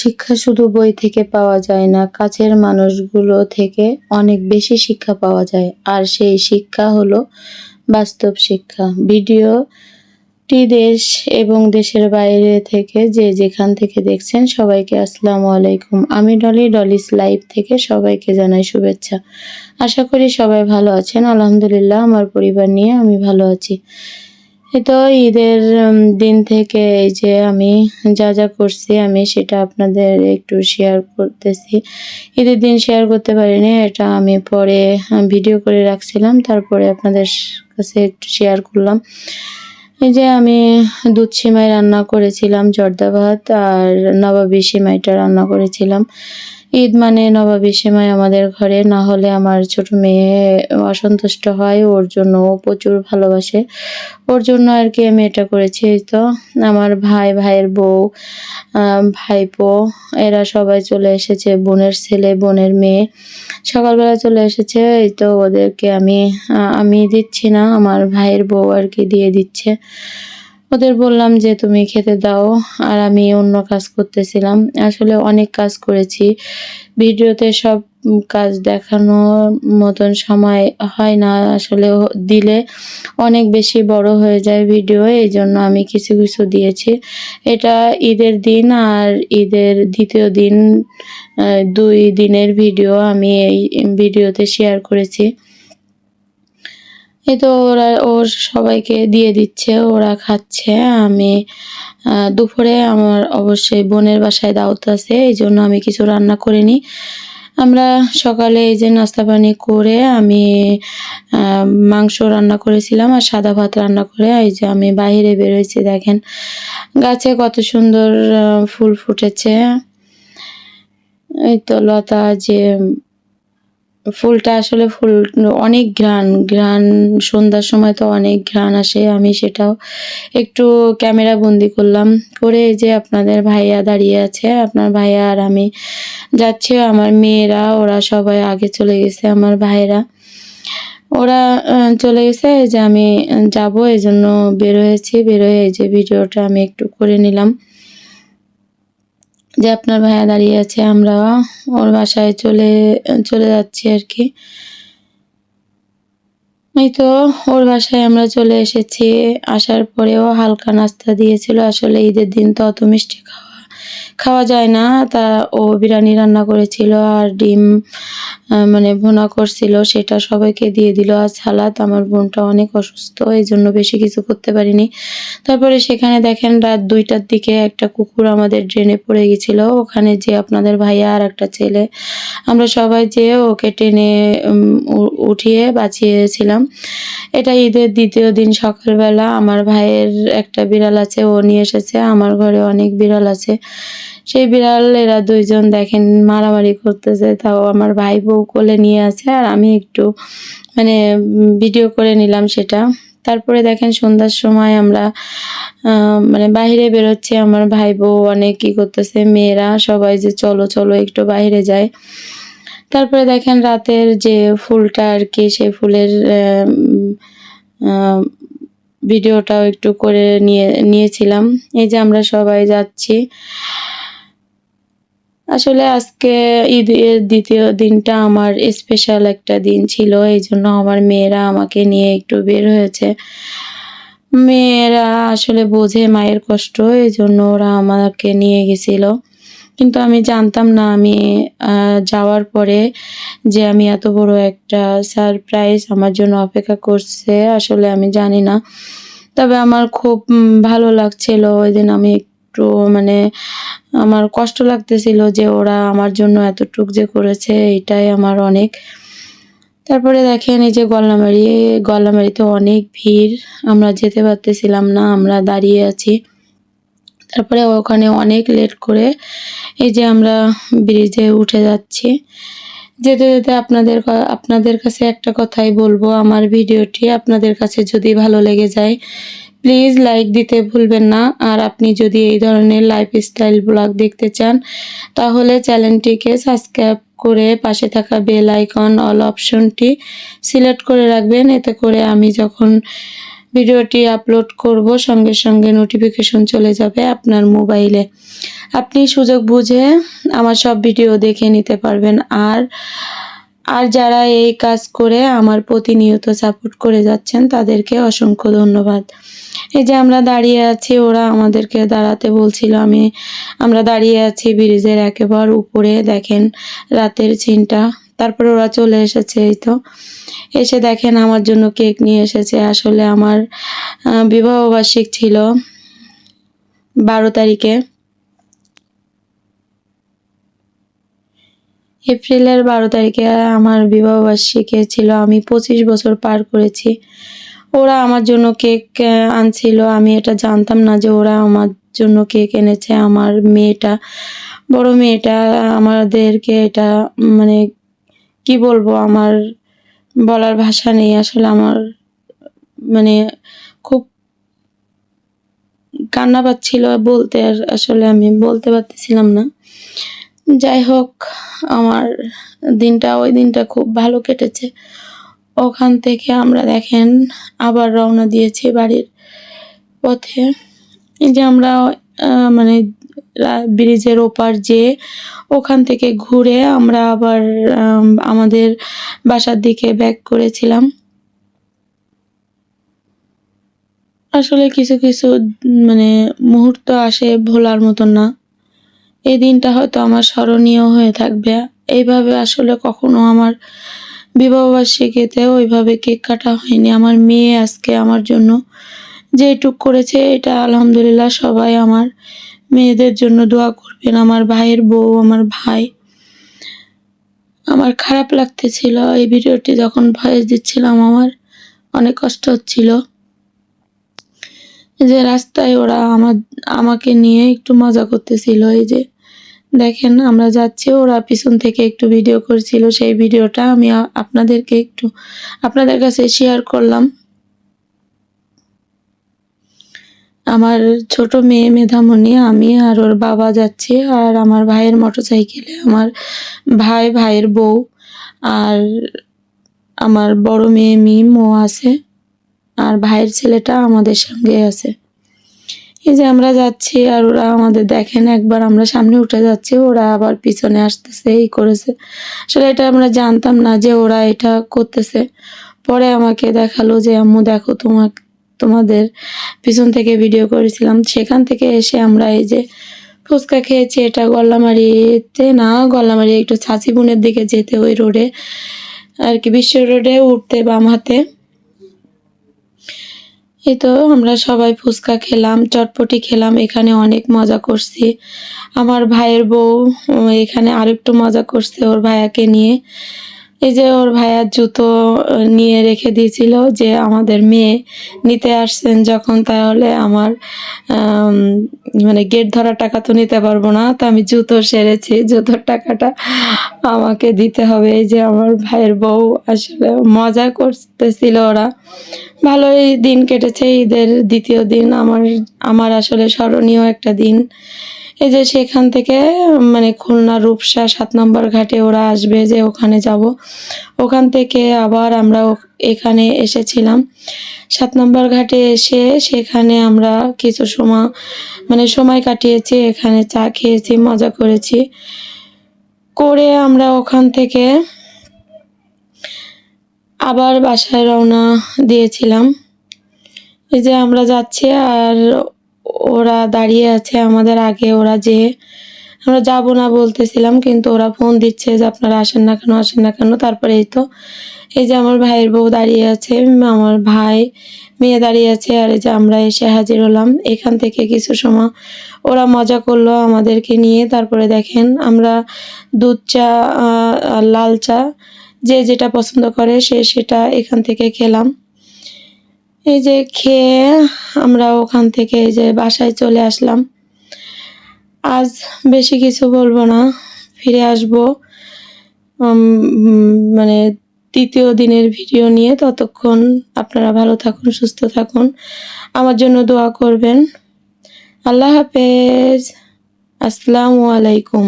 শিক্ষা শুধু বই থেকে পাওয়া যায় না, কাছের মানুষগুলো থেকে অনেক বেশি শিক্ষা পাওয়া যায়। আর সেই শিক্ষা হলো বাস্তব শিক্ষা। ভিডিওটি দেশ এবং দেশের বাইরে থেকে যে যেখান থেকে দেখছেন সবাইকে আসসালামু আলাইকুম। আমি ডলি, ডলিস লাইভ থেকে সবাইকে জানাই শুভেচ্ছা। আশা করি সবাই ভালো আছেন। আলহামদুলিল্লাহ, আমার পরিবার নিয়ে আমি ভালো আছি। তো ঈদের দিন থেকে এই যে আমি যা করছি আমি সেটা আপনাদের একটু শেয়ার করতেছি। ঈদের দিন শেয়ার করতে পারিনি, এটা আমি পরে ভিডিও করে রাখছিলাম, তারপরে আপনাদের কাছে একটু শেয়ার করলাম। এই যে আমি দুধ সেমাই রান্না করেছিলাম, জর্দা ভাত আর নবাবী সেমাইটা রান্না করেছিলাম। ঈদ মানে নবাবী সেমাই আমাদের ঘরে, না হলে আমার ছোট মেয়ে অসন্তুষ্ট হয়, ওর জন্য ও প্রচুর ভালোবাসে, ওর জন্য আর কি আমি এটা করেছি। তো আমার ভাইয়ের বউ, ভাইপো এরা সবাই চলে এসেছে, বোনের ছেলে বোনের মেয়ে সকালবেলা চলে এসেছে। এই তো ওদেরকে আমি দিচ্ছি না, আমার ভাইয়ের বউ আর কি দিয়ে দিচ্ছে। ওদের বললাম যে তুমি খেতে দাও, আর আমি অন্য কাজ করতেছিলাম। আসলে অনেক কাজ করেছি, ভিডিওতে সব কাজ দেখানোর মতন সময় হয় না, আসলে দিলে অনেক বেশি বড় হয়ে যায় ভিডিও, এই জন্য আমি কিছু দিয়েছি। এটা ঈদের দিন আর ঈদের দ্বিতীয় দিন, 2 দিনের ভিডিও আমি এই ভিডিওতে শেয়ার করেছি। এই তো ওর সবাইকে দিয়ে দিচ্ছে, ওরা খাচ্ছে। আমি দুপুরে আমার অবশ্যই বোনের বাসায় দাওয়াত আছে, এই জন্য আমি কিছু রান্না করিনি। আমরা সকালে এই যে নাস্তা পানি করে আমি মাংস রান্না করেছিলাম আর সাদা ভাত রান্না করে এই যে আমি বাইরে বেরোইছি। দেখেন গাছে কত সুন্দর ফুল ফুটেছে। এই তো লতা, যে ফুলটা আসলে ফুল অনেক ঘ্রাণ, সন্ধ্যার সময় তো অনেক ঘ্রাণ আসে। আমি সেটাও একটু ক্যামেরা বন্দি করলাম, করে এই যে আপনাদের ভাইয়া দাঁড়িয়ে আছে, আপনার ভাইয়া আর আমি যাচ্ছি। আমার মেয়েরা ওরা সবাই আগে চলে গেছে, আমার ভাইরা ওরা চলে গেছে, এই যে আমি যাব এই জন্য বের হয়েছি। বের হয়ে এই যে ভিডিওটা আমি একটু করে নিলাম, যে আপনার ভাইয়া দাঁড়িয়ে আছে, আমরা ওর বাসায় চলে যাচ্ছি আর কি। এই তো ওর বাসায় আমরা চলে এসেছি। আসার পরেও হালকা নাস্তা দিয়েছিল, আসলে ঈদের দিন তো অত মিষ্টি খাওয়া যায় না। তা ও বিরিয়ানি রান্না করেছিল আর ডিম মানে ভুনা করছিল, সেটা সবাইকে দিয়ে দিল, আর সালাদ। আমার বোনটা অনেক অসুস্থ, এই জন্য বেশি কিছু করতে পারিনি। তারপরে সেখানে দেখেন রাত 2টার দিকে একটা কুকুর আমাদের ড্রেনে পড়ে গেছিল, ওখানে যে আপনাদের ভাইয়া আর একটা ছেলে আমরা সবাই যেয়ে ওকে টেনে উঠিয়ে বাঁচিয়েছিলাম। এটা ঈদের দ্বিতীয় দিন সকালবেলা। আমার ভাইয়ের একটা বিড়াল আছে, ও নিয়ে এসেছে। আমার ঘরে অনেক বিড়াল আছে, সেই বিড়াল এরা 2 জন দেখেন মারামারি করতেছে, তাও আমার ভাই বউ কোলে নিয়ে আছে আর আমি একটু মানে ভিডিও করে নিলাম সেটা। তারপরে দেখেন সন্ধ্যার সময় আমরা মানে বাইরে বেরোচ্ছি, আমার ভাই বউ অনেক কি করতেছে, মেয়েরা সবাই যে চলো একটু বাইরে যায়। তারপরে দেখেন রাতের যে ফুলটা আর কি, সেই ফুলের ভিডিওটাও একটু করে নিয়েছিলাম। এই যে আমরা সবাই যাচ্ছি। আসলে আজকে ঈদের দ্বিতীয় দিনটা আমার স্পেশাল একটা দিন ছিল, এই জন্য আমার মেয়েরা আমাকে নিয়ে একটু বের হয়েছে। মেয়েরা আসলে বোঝে মায়ের কষ্ট, এই জন্য ওরা আমাকে নিয়ে গেছিল। কিন্তু আমি জানতাম না, আমি যাওয়ার পরে যে আমি এত বড় একটা সারপ্রাইজ আমার জন্য অপেক্ষা করছে, আসলে আমি জানি না। তবে আমার খুব ভালো লাগছিল ওই দিন। আমি একটু মানে আমার কষ্ট লাগতেছিল যে ওরা আমার জন্য এতটুক যে করেছে, এটাই আমার অনেক। তারপরে দেখেন এই যে গল্লামারিতে অনেক ভিড়, আমরা যেতে পারতেছিলাম না, আমরা দাঁড়িয়ে আছি। তারপরে ওখানে অনেক লেট করে এই যে আমরা ব্রিজে উঠে যাচ্ছি। যেতে আপনাদের কাছে একটা কথাই বলবো, আমার ভিডিওটি আপনাদের কাছে যদি ভালো লেগে যায় প্লিজ লাইক দিতে ভুলবেন না। আর আপনি যদি এই ধরনের লাইফস্টাইল ব্লগ দেখতে চান তাহলে চ্যানেলটিকে সাবস্ক্রাইব করে পাশে থাকা বেল আইকন অল অপশনটি সিলেক্ট করে রাখবেন। এতে করে আমি যখন ভিডিওটি আপলোড করব সঙ্গে সঙ্গে নোটিফিকেশন চলে যাবে আপনার মোবাইলে। আপনি সুযোগ বুঝে আমার সব ভিডিও দেখে নিতে পারবেন। আর যারা এই কাজ করে আমার প্রতিনিয়ত সাপোর্ট করে যাচ্ছেন তাদেরকে অসংখ্য ধন্যবাদ। এই যে আমরা দাঁড়িয়ে আছি, ওরা আমাদেরকে দাঁড়াতে বলছিল। আমরা দাঁড়িয়ে আছি ব্রিজের একেবারে উপরে, দেখেন রাতের সিনটা। তারপরে ওরা চলে এসেছে, এই তো এসে দেখেন আমার জন্য কেক নিয়ে এসেছে। আসলে আমার বিবাহবার্ষিক ছিল 12 তারিখে, এপ্রিলের 12 তারিখে আমার বিবাহবার্ষিকী ছিল। আমি 25 বছর পার করেছি। ওরা আমার জন্য কেক আনছিল। আমি এটা জানতাম না যে ওরা আমার জন্য কেক এনেছে। আমার মেয়েটা, বড় মেয়েটা আমাদেরকে এটা মানে কি বলবো, আমার বলার ভাষা নেই। আসলে আমার মানে খুব কান্না পাচ্ছিল বলতে, আর আসলে আমি বলতে পারতেছিলাম না। যাই হোক, আমার ওই দিনটা খুব ভালো কেটেছে। ওখান থেকে আমরা দেখেন আবার রওনা দিয়েছি বাড়ির পথে। এই যে আমরা মানে ব্রিজের ওপার যেয়ে ওখান থেকে ঘুরে আমরা আবার আমাদের বাসার দিকে ব্যাক করেছিলাম। আসলে কিছু কিছু মানে মুহূর্ত আসে ভোলার মতো না। এই দিনটা হয়তো আমার স্মরণীয় হয়ে থাকবে। এইভাবে আসলে কখনো আমার বিবাহবার্ষিকীতে ওইভাবে কেক কাটা হয়নি। আমার মেয়ে আজকে আমার জন্য যেটুক করেছে, এটা আলহামদুলিল্লাহ। সবাই আমার মেয়েদের জন্য দোয়া করবেন, আমার ভাইয়ের বউ, আমার ভাই। আমার খারাপ লাগতেছিল এই ভিডিওটি যখন ভয়েস দিচ্ছিলাম, আমার অনেক কষ্ট হচ্ছিল যে রাস্তায় ওরা আমাকে নিয়ে একটু মজা করতেছিল। এই যে দেখেন আমরা যাচ্ছি, ওরা পিছন থেকে একটু ভিডিও করছিল। সেই ভিডিওটা আমি আপনাদের কাছে শেয়ার করলাম। আমার ছোট মেয়ে মেধামণি, আমি আর ওর বাবা যাচ্ছি, আর আমার ভাইয়ের মোটরসাইকেলে আমার ভাইয়ের বউ আর আমার বড় মেয়ে মিমও আছে, আর ভাইয়ের ছেলেটা আমাদের সঙ্গে আছে। এই যে আমরা যাচ্ছি, আর ওরা আমাদের দেখেন, একবার আমরা সামনে উঠে যাচ্ছি, ওরা আবার পিছনে আসতেছে, এই করেছে। আসলে এটা আমরা জানতাম না যে ওরা এটা করতেছে। পরে আমাকে দেখালো যে আম্মু দেখো, তোমাদের পিছন থেকে ভিডিও করেছিলাম। সেখান থেকে এসে আমরা এই যে ফুচকা খেয়েছি। এটা গল্লামারি একটু ছাঁচি বোনের দিকে যেতে, ওই রোডে আর কি, বিশ্ব রোডে উঠতে বাম হাতে। এই তো আমরা সবাই ফুচকা খেলাম, চটপটি খেলাম, এখানে অনেক মজা করছি। আমার ভাইয়ের বউ এখানে আরেকটু মজা করছে ওর ভাইয়াকে নিয়ে। এই যে ওর ভাইয়ার জুতো নিয়ে রেখে দিয়েছিল, যে আমাদের মেয়ে নিতে আসছেন যখন, তাহলে আমার মানে গেট ধরার টাকা তো নিতে পারবো না, তো আমি জুতো সেরেছি, জুতোর টাকাটা আমাকে দিতে হবে। এই যে আমার ভাইয়ের বউ, আসলে মজা করতেছিল ওরা। ভালোই দিন কেটেছে। ঈদের দ্বিতীয় দিন আমার আসলে স্মরণীয় একটা দিন। এই যে সেখান থেকে মানে খুলনা রূপসা 7 নম্বর ঘাটে ওরা আসবে, যে ওখানে যাব। ওখান থেকে আবার আমরা এখানে এসেছিলাম 7 নম্বর ঘাটে এসে, সেখানে আমরা কিছু সময় কাটিয়েছি। এখানে চা খেয়েছি, মজা করেছি। করে আমরা ওখান থেকে আবার বাসায় রওনা দিয়েছিলাম। এই যে আমরা যাচ্ছি, আর ওরা দাঁড়িয়ে আছে আমাদের আগে। আমরা যাব না বলতেছিলাম, কিন্তু ওরা ফোন দিচ্ছে যে আপনারা আসেন না কেন। তারপরে এই যে আমার ভাইয়ের বউ দাঁড়িয়ে আছে, আমার ভাই মেয়ে দাঁড়িয়ে আছে, আর এই যে আমরা এসে হাজির হলাম। এখান থেকে কিছু সময় ওরা মজা করলো আমাদেরকে নিয়ে। তারপরে দেখেন আমরা দুধ চা আর লাল চা, যে যেটা পছন্দ করে সেটা এখান থেকে খেলাম। এই যে খেয়ে আমরা ওখান থেকে এই যে বাসায় চলে আসলাম। আজ বেশি কিছু বলবো না, ফিরে আসবো মানে তৃতীয় দিনের ভিডিও নিয়ে। ততক্ষণ আপনারা ভালো থাকুন, সুস্থ থাকুন, আমার জন্য দোয়া করবেন। আল্লাহ হাফেজ, আসসালামু আলাইকুম।